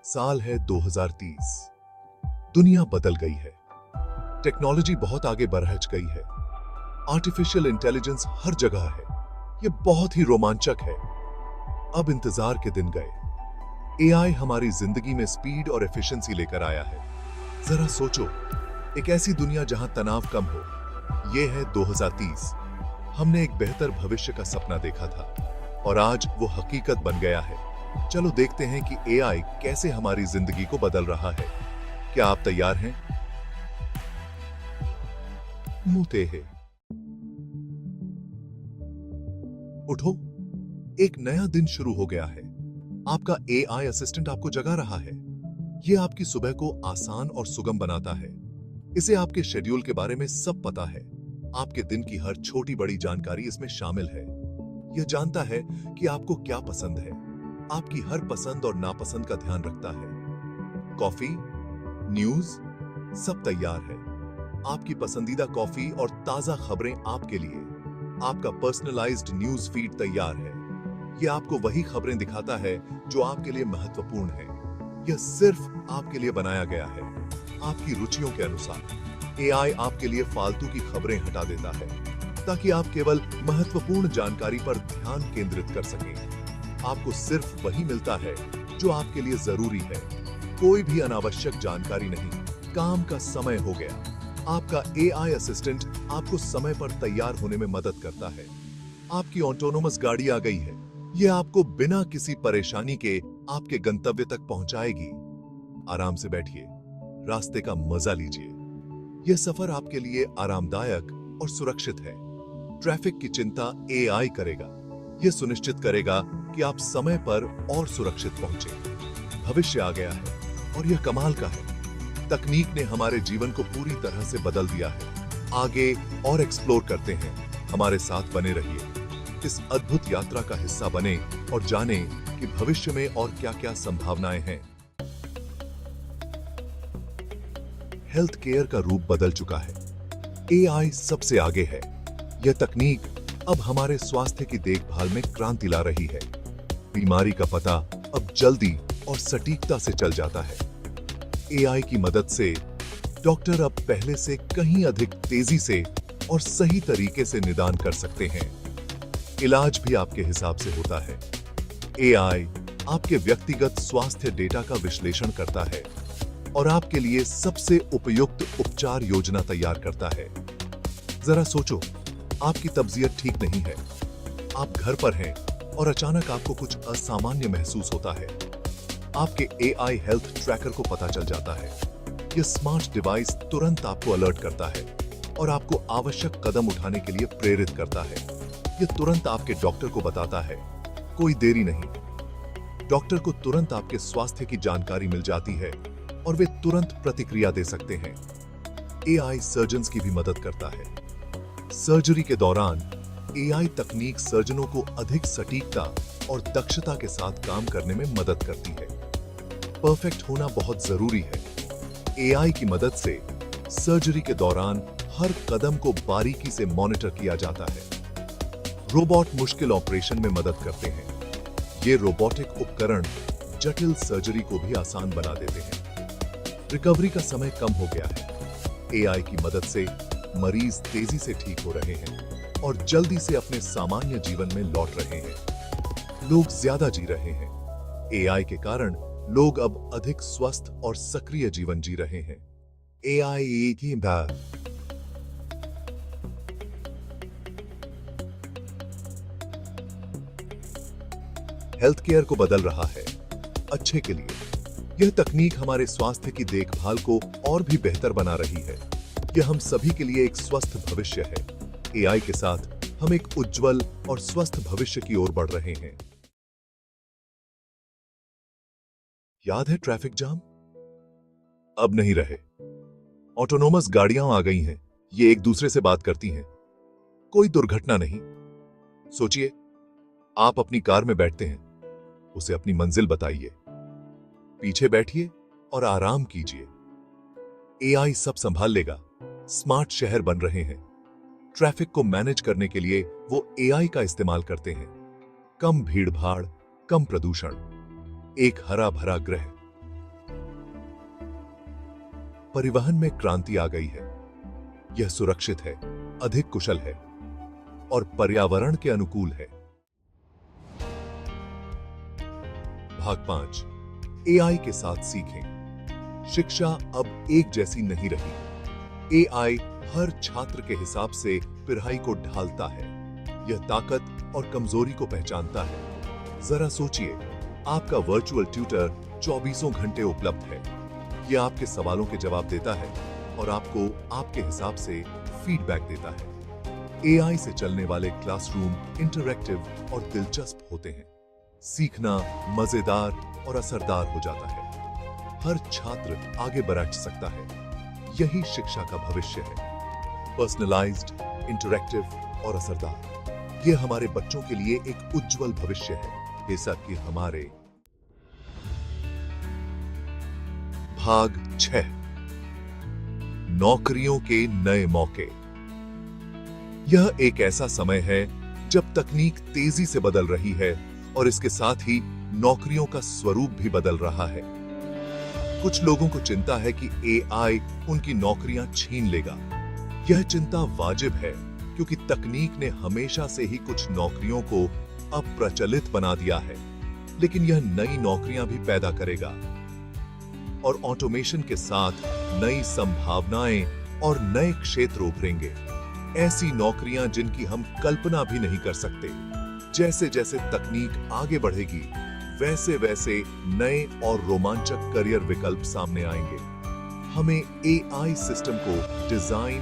साल है 2030। दुनिया बदल गई है। टेक्नोलॉजी बहुत आगे बढ़ गई है। आर्टिफिशियल इंटेलिजेंस हर जगह है। यह बहुत ही रोमांचक है। अब इंतजार के दिन गए। एआई हमारी जिंदगी में स्पीड और एफिशिएंसी लेकर आया है। जरा सोचो, एक ऐसी दुनिया जहां तनाव कम हो। यह है 2030। हमने एक बेहतर भविष्य का सपना देखा था और आज वो हकीकत बन गया है। चलो देखते हैं कि एआई कैसे हमारी जिंदगी को बदल रहा है। क्या आप तैयार हैं? मुते है। उठो, एक नया दिन शुरू हो गया है। आपका एआई असिस्टेंट आपको जगा रहा है। यह आपकी सुबह को आसान और सुगम बनाता है। इसे आपके शेड्यूल के बारे में सब पता है। आपके दिन की हर छोटी बड़ी जानकारी इसमें शामिल है। यह जानता है कि आपको क्या पसंद है। आपकी हर पसंद और नापसंद का ध्यान रखता है। कॉफी, न्यूज, सब तैयार है। आपकी पसंदीदा कॉफी और ताजा खबरें आपके लिए। आपका पर्सनलाइज्ड न्यूज फीड तैयार है। यह आपको वही खबरें दिखाता है जो आपके लिए महत्वपूर्ण है। यह सिर्फ आपके लिए बनाया गया है, आपकी रुचियों के अनुसार। एआई आपके लिए फालतू की खबरें हटा देता है ताकि आप केवल महत्वपूर्ण जानकारी पर ध्यान केंद्रित कर सकें। आपको सिर्फ वही मिलता है जो आपके लिए जरूरी है। कोई भी अनावश्यक जानकारी नहीं। काम का समय हो गया। आपका एआई असिस्टेंट आपको समय पर तैयार होने में मदद करता है। आपकी ऑटोनोमस गाड़ी आ गई है। यह आपको बिना किसी परेशानी के आपके गंतव्य तक पहुंचाएगी। आराम से बैठिए, रास्ते का मजा लीजिए। यह सफर आपके लिए आरामदायक और सुरक्षित है। ट्रैफिक की चिंता एआई करेगा। यह सुनिश्चित करेगा कि आप समय पर और सुरक्षित पहुंचे। भविष्य आ गया है और यह कमाल का है। तकनीक ने हमारे जीवन को पूरी तरह से बदल दिया है। आगे और एक्सप्लोर करते हैं। हमारे साथ बने रहिए। इस अद्भुत यात्रा का हिस्सा बने और जाने कि भविष्य में और क्या-क्या संभावनाएं हैं। हेल्थ केयर का रूप बदल चुका है। एआई सबसे आगे है। यह तकनीक अब हमारे स्वास्थ्य की देखभाल में क्रांति ला रही है। बीमारी का पता अब जल्दी और सटीकता से चल जाता है। एआई की मदद से डॉक्टर अब पहले से कहीं अधिक तेजी से और सही तरीके से निदान कर सकते हैं। इलाज भी आपके हिसाब से होता है। एआई आपके व्यक्तिगत स्वास्थ्य डेटा का विश्लेषण करता है और आपके लिए सबसे उपयुक्त उपचार योजना तैयार करता है। जरा सोचो, आपकी तबीयत ठीक नहीं है, आप घर पर हैं और अचानक आपको कुछ असामान्य महसूस होता है। आपके एआई हेल्थ ट्रैकर को पता चल जाता है। यह स्मार्ट डिवाइस तुरंत आपको अलर्ट करता है और आपको आवश्यक कदम उठाने के लिए प्रेरित करता है। यह तुरंत आपके डॉक्टर को बताता है। कोई देरी नहीं। डॉक्टर को तुरंत आपके स्वास्थ्य की जानकारी मिल जाती है और वे तुरंत प्रतिक्रिया दे सकते हैं। एआई सर्जन्स की भी मदद करता है। सर्जरी के दौरान एआई तकनीक सर्जनों को अधिक सटीकता और दक्षता के साथ काम करने में मदद करती है। परफेक्ट होना बहुत जरूरी है। एआई की मदद से सर्जरी के दौरान हर कदम को बारीकी से मॉनिटर किया जाता है। रोबोट मुश्किल ऑपरेशन में मदद करते हैं। ये रोबोटिक उपकरण जटिल सर्जरी को भी आसान बना देते हैं। रिकवरी का समय कम हो गया है। एआई की मदद से मरीज तेजी से ठीक हो रहे हैं और जल्दी से अपने सामान्य जीवन में लौट रहे हैं। लोग ज्यादा जी रहे हैं। एआई के कारण लोग अब अधिक स्वस्थ और सक्रिय जीवन जी रहे हैं। एआई की हेल्थ केयर को बदल रहा है अच्छे के लिए। यह तकनीक हमारे स्वास्थ्य की देखभाल को और भी बेहतर बना रही है। यह हम सभी के लिए एक स्वस्थ भविष्य है। एआई के साथ हम एक उज्जवल और स्वस्थ भविष्य की ओर बढ़ रहे हैं। याद है ट्रैफिक जाम? अब नहीं रहे। ऑटोनोमस गाड़ियां आ गई हैं। ये एक दूसरे से बात करती हैं। कोई दुर्घटना नहीं। सोचिए, आप अपनी कार में बैठते हैं, उसे अपनी मंजिल बताइए, पीछे बैठिए और आराम कीजिए। एआई सब संभाल लेगा। स्मार्ट शहर बन रहे हैं। ट्रैफिक को मैनेज करने के लिए वो एआई का इस्तेमाल करते हैं। कम भीड़ भाड़, कम प्रदूषण, एक हरा भरा ग्रह। परिवहन में क्रांति आ गई है। यह सुरक्षित है, अधिक कुशल है और पर्यावरण के अनुकूल है। भाग 5, एआई के साथ सीखें। शिक्षा अब एक जैसी नहीं रही। एआई हर छात्र के हिसाब से पढ़ाई को ढालता है। यह ताकत और कमजोरी को पहचानता है। जरा सोचिए, आपका वर्चुअल ट्यूटर 24 घंटे उपलब्ध है। यह आपके सवालों के जवाब देता है और आपको आपके हिसाब से फीडबैक देता है। एआई से चलने वाले क्लासरूम इंटरैक्टिव और दिलचस्प होते हैं। सीखना मजेदार और असरदार हो जाता है। हर छात्र आगे बढ़ सकता है। यही शिक्षा का भविष्य है। पर्सनलाइज्ड, इंटरैक्टिव और असरदार। यह हमारे बच्चों के लिए एक उज्जवल भविष्य है, जैसा कि हमारे। भाग 6, नौकरियों के नए मौके। यह एक ऐसा समय है जब तकनीक तेजी से बदल रही है और इसके साथ ही नौकरियों का स्वरूप भी बदल रहा है। कुछ लोगों को चिंता है कि एआई उनकी नौकरियां छीन लेगा। यह चिंता वाजिब है, क्योंकि तकनीक ने हमेशा से ही कुछ नौकरियों को अप्रचलित बना दिया है, लेकिन यह नई नौकरियां भी पैदा करेगा और ऑटोमेशन के साथ नई संभावनाएं और नए क्षेत्र उभरेंगे। ऐसी नौकरियां जिनकी हम कल्पना भी नहीं कर सकते। जैसे जैसे तकनीक आगे बढ़ेगी, वैसे वैसे नए और रोमांचक करियर विकल्प सामने आएंगे। हमें एआई सिस्टम को डिजाइन,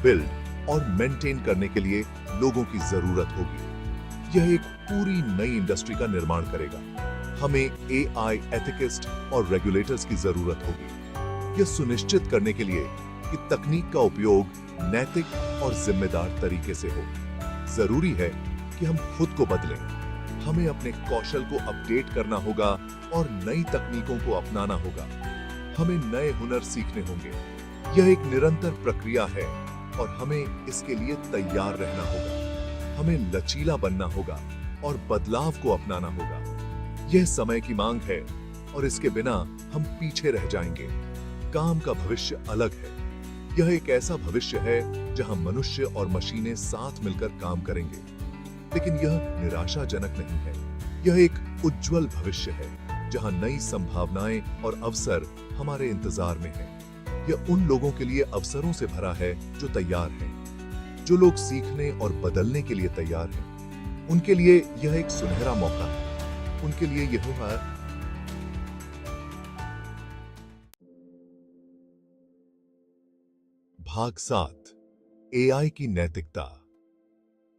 बिल्ड और मेंटेन करने के लिए लोगों की जरूरत होगी। यह एक पूरी नई इंडस्ट्री का निर्माण करेगा। हमें एआई एथिकिस्ट और रेगुलेटर्स की जरूरत होगी, यह सुनिश्चित करने के लिए कि तकनीक का उपयोग नैतिक और जिम्मेदार तरीके से हो। जरूरी है कि हम खुद को बदलें। हमें अपने कौशल को अपडेट करना होगा और नई तकनीकों को अपनाना होगा। हमें नए हुनर सीखने होंगे। यह एक निरंतर प्रक्रिया है और हमें इसके लिए तैयार रहना होगा। हमें लचीला बनना होगा और बदलाव को अपनाना होगा। यह समय की मांग है और इसके बिना हम पीछे रह जाएंगे। काम का भविष्य अलग है। यह एक ऐसा भविष्य है जहां मनुष्य और मशीनें साथ मिलकर काम करेंगे, लेकिन यह निराशाजनक नहीं है। यह एक उज्जवल भविष्य है जहां नई संभावनाएं और अवसर हमारे इंतजार में हैं। यह उन लोगों के लिए अवसरों से भरा है जो तैयार हैं, जो लोग सीखने और बदलने के लिए तैयार हैं। उनके लिए यह एक सुनहरा मौका है। उनके लिए यह है। भाग 7, एआई की नैतिकता।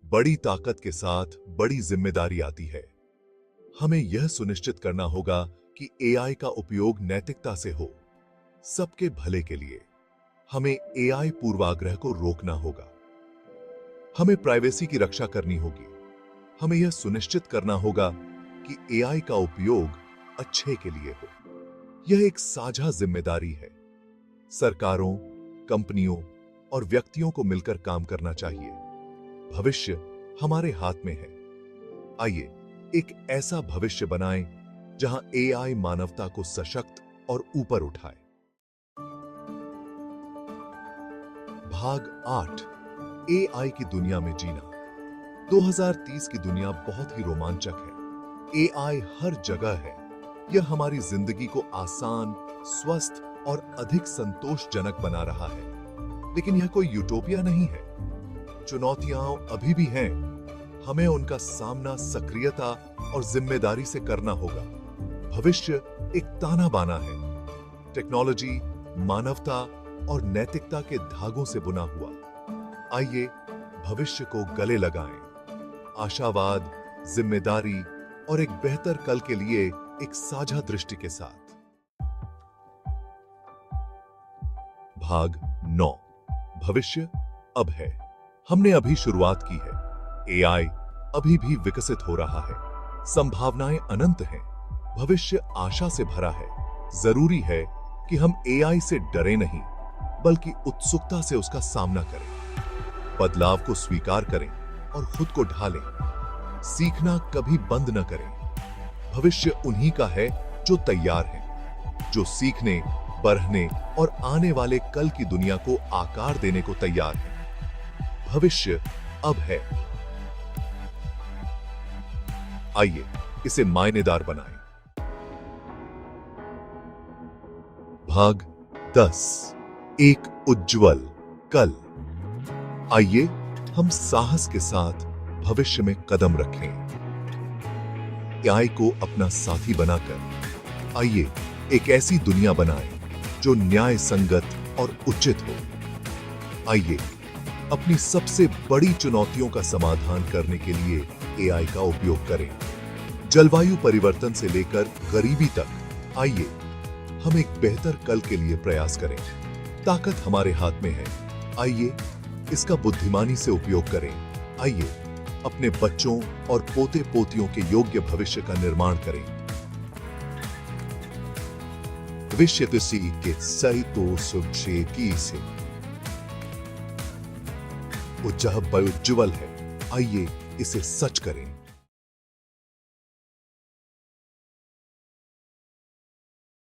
बड़ी ताकत के साथ बड़ी जिम्मेदारी आती है। हमें यह सुनिश्चित करना होगा कि एआई का उपयोग नैतिकता से हो, सबके भले के लिए। हमें एआई पूर्वाग्रह को रोकना होगा। हमें प्राइवेसी की रक्षा करनी होगी। हमें यह सुनिश्चित करना होगा कि एआई का उपयोग अच्छे के लिए हो। यह एक साझा जिम्मेदारी है। सरकारों, कंपनियों और व्यक्तियों को मिलकर काम करना चाहिए। भविष्य हमारे हाथ में है। आइए एक ऐसा भविष्य बनाएं जहां एआई मानवता को सशक्त और ऊपर उठाए। भाग 8, एआई की दुनिया में जीना। 2030 की दुनिया बहुत ही रोमांचक है। एआई हर जगह है। यह हमारी जिंदगी को आसान, स्वस्थ और अधिक संतोषजनक बना रहा है। लेकिन यह कोई यूटोपिया नहीं है। चुनौतियां अभी भी हैं। हमें उनका सामना सक्रियता और जिम्मेदारी से करना होगा। भविष्य एक ताना बाना है। टेक्नोलॉजी, मानवता और नैतिकता के धागों से बुना हुआ। आइए भविष्य को गले लगाएं। आशावाद, जिम्मेदारी और एक बेहतर कल के लिए एक साझा दृष्टि के साथ। भाग 9, भविष्य अब है। हमने अभी शुरुआत की है। एआई अभी भी विकसित हो रहा है। संभावनाएं अनंत हैं। भविष्य आशा से भरा है। जरूरी है कि हम एआई से डरे नहीं, बल्कि उत्सुकता से उसका सामना करें। बदलाव को स्वीकार करें और खुद को ढालें। सीखना कभी बंद न करें। भविष्य उन्हीं का है जो तैयार हैं, जो सीखने बढ़ने और आने वाले कल की दुनिया को आकार देने को तैयार है। भविष्य अब है। आइए इसे मायनेदार बनाएं। भाग 10। एक उज्जवल कल। आइए हम साहस के साथ भविष्य में कदम रखें। एआई को अपना साथी बनाकर आइए एक ऐसी दुनिया बनाएं जो न्याय संगत और उचित हो। आइए अपनी सबसे बड़ी चुनौतियों का समाधान करने के लिए एआई का उपयोग करें। जलवायु परिवर्तन से लेकर गरीबी तक आइए हम एक बेहतर कल के लिए प्रयास करें। ताकत हमारे हाथ में है। आइए इसका बुद्धिमानी से उपयोग करें। आइए अपने बच्चों और पोते पोतियों के योग्य भविष्य का निर्माण करें। भविष्य के सही तो सुबह की से उज्जवल है। आइए इसे सच करें।